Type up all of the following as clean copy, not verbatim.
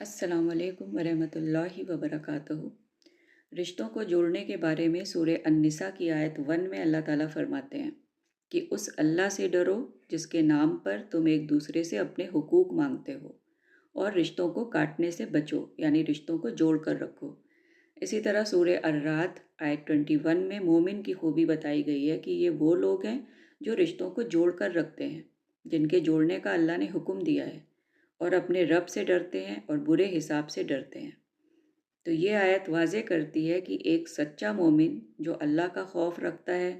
السلام علیکم ورحمۃ اللہ وبرکاتہ۔ رشتوں کو جوڑنے کے بارے میں سورہ النساء کی آیت 1 میں اللہ تعالیٰ فرماتے ہیں کہ اس اللہ سے ڈرو جس کے نام پر تم ایک دوسرے سے اپنے حقوق مانگتے ہو، اور رشتوں کو کاٹنے سے بچو، یعنی رشتوں کو جوڑ کر رکھو۔ اسی طرح سورہ الرعد آیت 21 میں مومن کی خوبی بتائی گئی ہے کہ یہ وہ لوگ ہیں جو رشتوں کو جوڑ کر رکھتے ہیں، جن کے جوڑنے کا اللہ نے حکم دیا ہے، اور اپنے رب سے ڈرتے ہیں اور برے حساب سے ڈرتے ہیں۔ تو یہ آیت واضح کرتی ہے کہ ایک سچا مومن جو اللہ کا خوف رکھتا ہے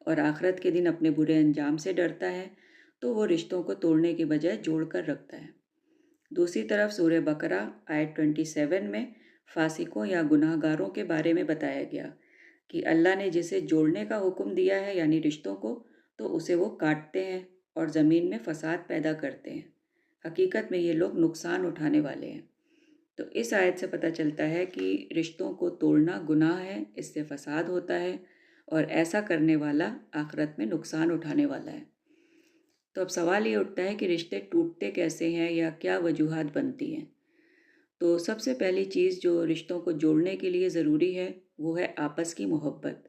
اور آخرت کے دن اپنے برے انجام سے ڈرتا ہے، تو وہ رشتوں کو توڑنے کے بجائے جوڑ کر رکھتا ہے۔ دوسری طرف سورہ بقرہ آیت 27 میں فاسقوں یا گناہ گاروں کے بارے میں بتایا گیا کہ اللہ نے جسے جوڑنے کا حکم دیا ہے، یعنی رشتوں کو، تو اسے وہ کاٹتے ہیں اور زمین میں فساد پیدا کرتے ہیں۔ حقیقت میں یہ لوگ نقصان اٹھانے والے ہیں۔ تو اس آیت سے پتہ چلتا ہے کہ رشتوں کو توڑنا گناہ ہے، اس سے فساد ہوتا ہے، اور ایسا کرنے والا آخرت میں نقصان اٹھانے والا ہے۔ تو اب سوال یہ اٹھتا ہے کہ رشتے ٹوٹتے کیسے ہیں یا کیا وجوہات بنتی ہیں؟ تو سب سے پہلی چیز جو رشتوں کو جوڑنے کے لیے ضروری ہے وہ ہے آپس کی محبت،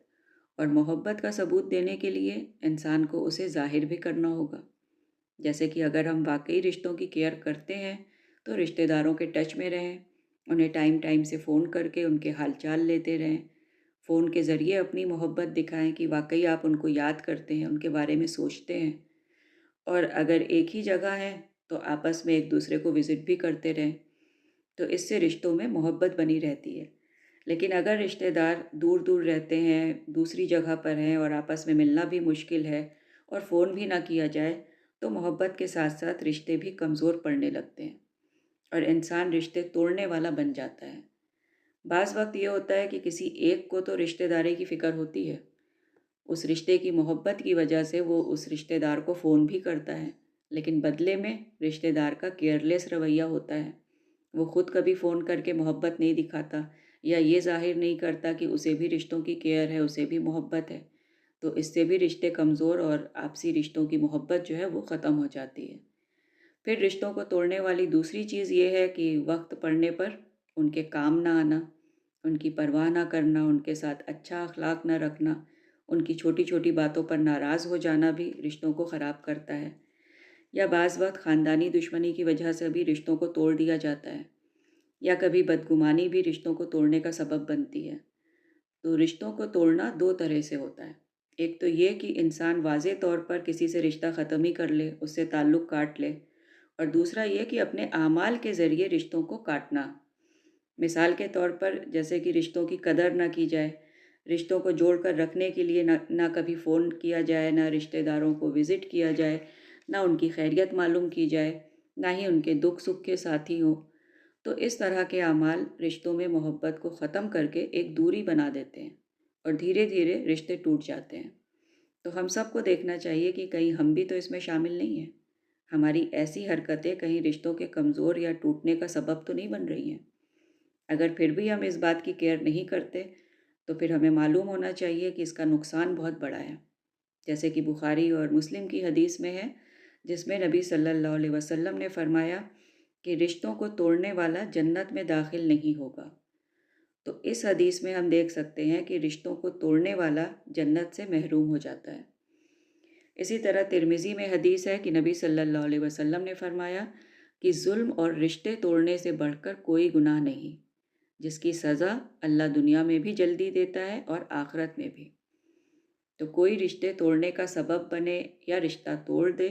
اور محبت کا ثبوت دینے کے لیے انسان کو اسے ظاہر بھی کرنا ہوگا۔ جیسے کہ اگر ہم واقعی رشتوں کی کیئر کرتے ہیں تو رشتہ داروں کے ٹچ میں رہیں، انہیں ٹائم سے فون کر کے ان کے حال چال لیتے رہیں، فون کے ذریعے اپنی محبت دکھائیں کہ واقعی آپ ان کو یاد کرتے ہیں، ان کے بارے میں سوچتے ہیں، اور اگر ایک ہی جگہ ہیں تو آپس میں ایک دوسرے کو وزٹ بھی کرتے رہیں، تو اس سے رشتوں میں محبت بنی رہتی ہے۔ لیکن اگر رشتہ دار دور دور رہتے ہیں، دوسری جگہ پر ہیں، اور آپس میں ملنا بھی مشکل ہے اور فون بھی نہ کیا جائے، تو محبت کے ساتھ ساتھ رشتے بھی کمزور پڑنے لگتے ہیں اور انسان رشتے توڑنے والا بن جاتا ہے۔ بعض وقت یہ ہوتا ہے کہ کسی ایک کو تو رشتہ داری کی فکر ہوتی ہے، اس رشتے کی محبت کی وجہ سے وہ اس رشتہ دار کو فون بھی کرتا ہے، لیکن بدلے میں رشتہ دار کا کیئرلیس رویہ ہوتا ہے۔ وہ خود کبھی فون کر کے محبت نہیں دکھاتا، یا یہ ظاہر نہیں کرتا کہ اسے بھی رشتوں کی کیئر ہے، اسے بھی محبت ہے، تو اس سے بھی رشتے کمزور اور آپسی رشتوں کی محبت جو ہے وہ ختم ہو جاتی ہے۔ پھر رشتوں کو توڑنے والی دوسری چیز یہ ہے کہ وقت پڑنے پر ان کے کام نہ آنا، ان کی پرواہ نہ کرنا، ان کے ساتھ اچھا اخلاق نہ رکھنا، ان کی چھوٹی چھوٹی باتوں پر ناراض ہو جانا بھی رشتوں کو خراب کرتا ہے۔ یا بعض وقت خاندانی دشمنی کی وجہ سے بھی رشتوں کو توڑ دیا جاتا ہے، یا کبھی بدگمانی بھی رشتوں کو توڑنے کا سبب بنتی ہے۔ تو رشتوں کو توڑنا دو طرح سے ہوتا ہے۔ ایک تو یہ کہ انسان واضح طور پر کسی سے رشتہ ختم ہی کر لے، اس سے تعلق کاٹ لے، اور دوسرا یہ کہ اپنے اعمال کے ذریعے رشتوں کو کاٹنا۔ مثال کے طور پر جیسے کہ رشتوں کی قدر نہ کی جائے، رشتوں کو جوڑ کر رکھنے کے لیے نہ کبھی فون کیا جائے، نہ رشتہ داروں کو وزٹ کیا جائے، نہ ان کی خیریت معلوم کی جائے، نہ ہی ان کے دکھ سکھ کے ساتھی ہوں۔ تو اس طرح کے اعمال رشتوں میں محبت کو ختم کر کے ایک دوری بنا دیتے ہیں، اور دھیرے دھیرے رشتے ٹوٹ جاتے ہیں۔ تو ہم سب کو دیکھنا چاہیے کہ کہیں ہم بھی تو اس میں شامل نہیں ہیں، ہماری ایسی حرکتیں کہیں رشتوں کے کمزور یا ٹوٹنے کا سبب تو نہیں بن رہی ہیں۔ اگر پھر بھی ہم اس بات کی کیئر نہیں کرتے تو پھر ہمیں معلوم ہونا چاہیے کہ اس کا نقصان بہت بڑا ہے، جیسے کہ بخاری اور مسلم کی حدیث میں ہے، جس میں نبی صلی اللہ علیہ وسلم نے فرمایا کہ رشتوں کو توڑنے والا جنت میں داخل نہیں ہوگا۔ تو اس حدیث میں ہم دیکھ سکتے ہیں کہ رشتوں کو توڑنے والا جنت سے محروم ہو جاتا ہے۔ اسی طرح ترمذی میں حدیث ہے کہ نبی صلی اللہ علیہ وسلم نے فرمایا کہ ظلم اور رشتے توڑنے سے بڑھ کر کوئی گناہ نہیں، جس کی سزا اللہ دنیا میں بھی جلدی دیتا ہے اور آخرت میں بھی۔ تو کوئی رشتے توڑنے کا سبب بنے یا رشتہ توڑ دے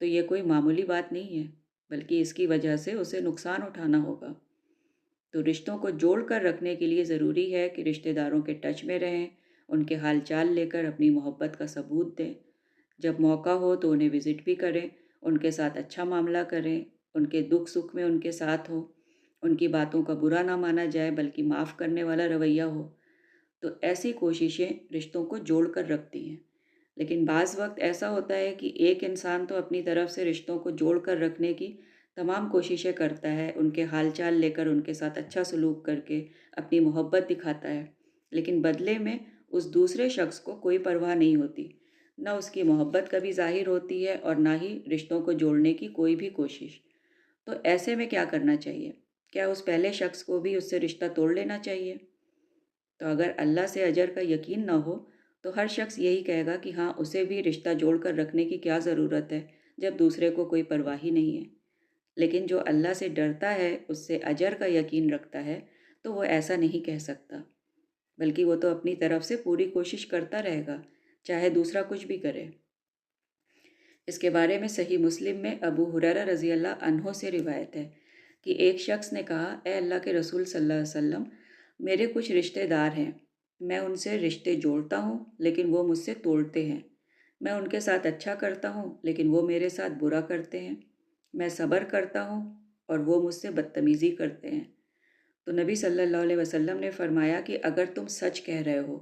تو یہ کوئی معمولی بات نہیں ہے، بلکہ اس کی وجہ سے اسے نقصان اٹھانا ہوگا۔ تو رشتوں کو جوڑ کر رکھنے کے لیے ضروری ہے کہ رشتہ داروں کے ٹچ میں رہیں، ان کے حال چال لے کر اپنی محبت کا ثبوت دیں، جب موقع ہو تو انہیں وزٹ بھی کریں، ان کے ساتھ اچھا معاملہ کریں، ان کے دکھ سکھ میں ان کے ساتھ ہو، ان کی باتوں کا برا نہ مانا جائے بلکہ معاف کرنے والا رویہ ہو۔ تو ایسی کوششیں رشتوں کو جوڑ کر رکھتی ہیں۔ لیکن بعض وقت ایسا ہوتا ہے کہ ایک انسان تو اپنی طرف سے رشتوں کو جوڑ کر رکھنے کی تمام کوششیں کرتا ہے، ان کے حال چال لے کر، ان کے ساتھ اچھا سلوک کر کے اپنی محبت دکھاتا ہے، لیکن بدلے میں اس دوسرے شخص کو کوئی پرواہ نہیں ہوتی، نہ اس کی محبت کبھی ظاہر ہوتی ہے اور نہ ہی رشتوں کو جوڑنے کی کوئی بھی کوشش۔ تو ایسے میں کیا کرنا چاہیے؟ کیا اس پہلے شخص کو بھی اس سے رشتہ توڑ لینا چاہیے؟ تو اگر اللہ سے اجر کا یقین نہ ہو تو ہر شخص یہی کہے گا کہ ہاں اسے بھی رشتہ جوڑ کر رکھنے کی کیا ضرورت ہے جب دوسرے کو کوئی پرواہ ہی نہیں ہے۔ لیکن جو اللہ سے ڈرتا ہے، اس سے اجر کا یقین رکھتا ہے، تو وہ ایسا نہیں کہہ سکتا، بلکہ وہ تو اپنی طرف سے پوری کوشش کرتا رہے گا، چاہے دوسرا کچھ بھی کرے۔ اس کے بارے میں صحیح مسلم میں ابو ہریرہ رضی اللہ عنہ سے روایت ہے کہ ایک شخص نے کہا، اے اللہ کے رسول صلی اللہ علیہ وسلم، میرے کچھ رشتہ دار ہیں، میں ان سے رشتے جوڑتا ہوں لیکن وہ مجھ سے توڑتے ہیں، میں ان کے ساتھ اچھا کرتا ہوں لیکن وہ میرے ساتھ برا کرتے ہیں، میں صبر کرتا ہوں اور وہ مجھ سے بدتمیزی کرتے ہیں۔ تو نبی صلی اللہ علیہ وسلم نے فرمایا کہ اگر تم سچ کہہ رہے ہو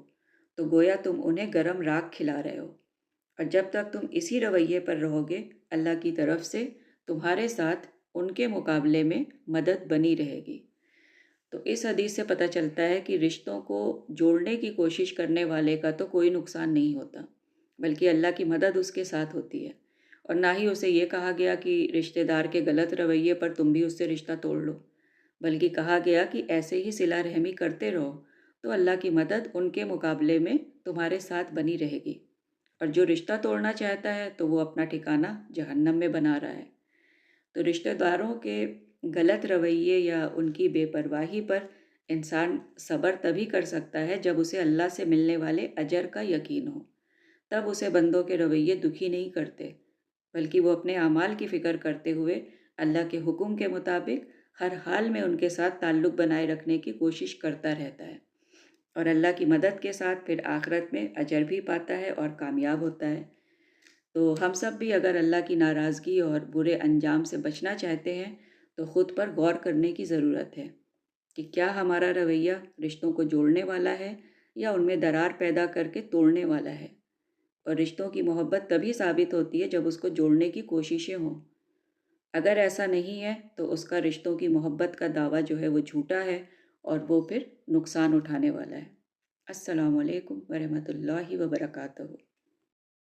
تو گویا تم انہیں گرم راکھ کھلا رہے ہو، اور جب تک تم اسی رویے پر رہو گے اللہ کی طرف سے تمہارے ساتھ ان کے مقابلے میں مدد بنی رہے گی۔ تو اس حدیث سے پتہ چلتا ہے کہ رشتوں کو جوڑنے کی کوشش کرنے والے کا تو کوئی نقصان نہیں ہوتا، بلکہ اللہ کی مدد اس کے ساتھ ہوتی ہے، اور نہ ہی اسے یہ کہا گیا کہ رشتہ دار کے غلط رویے پر تم بھی اس سے رشتہ توڑ لو، بلکہ کہا گیا کہ ایسے ہی صلہ رحمی کرتے رہو تو اللہ کی مدد ان کے مقابلے میں تمہارے ساتھ بنی رہے گی، اور جو رشتہ توڑنا چاہتا ہے تو وہ اپنا ٹھکانہ جہنم میں بنا رہا ہے۔ تو رشتہ داروں کے غلط رویے یا ان کی بے پرواہی پر انسان صبر تبھی کر سکتا ہے جب اسے اللہ سے ملنے والے اجر کا یقین ہو، تب اسے بندوں کے رویے دکھی نہیں کرتے، بلکہ وہ اپنے اعمال کی فکر کرتے ہوئے اللہ کے حکم کے مطابق ہر حال میں ان کے ساتھ تعلق بنائے رکھنے کی کوشش کرتا رہتا ہے، اور اللہ کی مدد کے ساتھ پھر آخرت میں اجر بھی پاتا ہے اور کامیاب ہوتا ہے۔ تو ہم سب بھی اگر اللہ کی ناراضگی اور برے انجام سے بچنا چاہتے ہیں تو خود پر غور کرنے کی ضرورت ہے کہ کیا ہمارا رویہ رشتوں کو جوڑنے والا ہے یا ان میں درار پیدا کر کے توڑنے والا ہے، اور رشتوں کی محبت تبھی ثابت ہوتی ہے جب اس کو جوڑنے کی کوششیں ہوں۔ اگر ایسا نہیں ہے تو اس کا رشتوں کی محبت کا دعویٰ جو ہے وہ جھوٹا ہے اور وہ پھر نقصان اٹھانے والا ہے۔ السلام علیکم ورحمۃ اللہ وبرکاتہ۔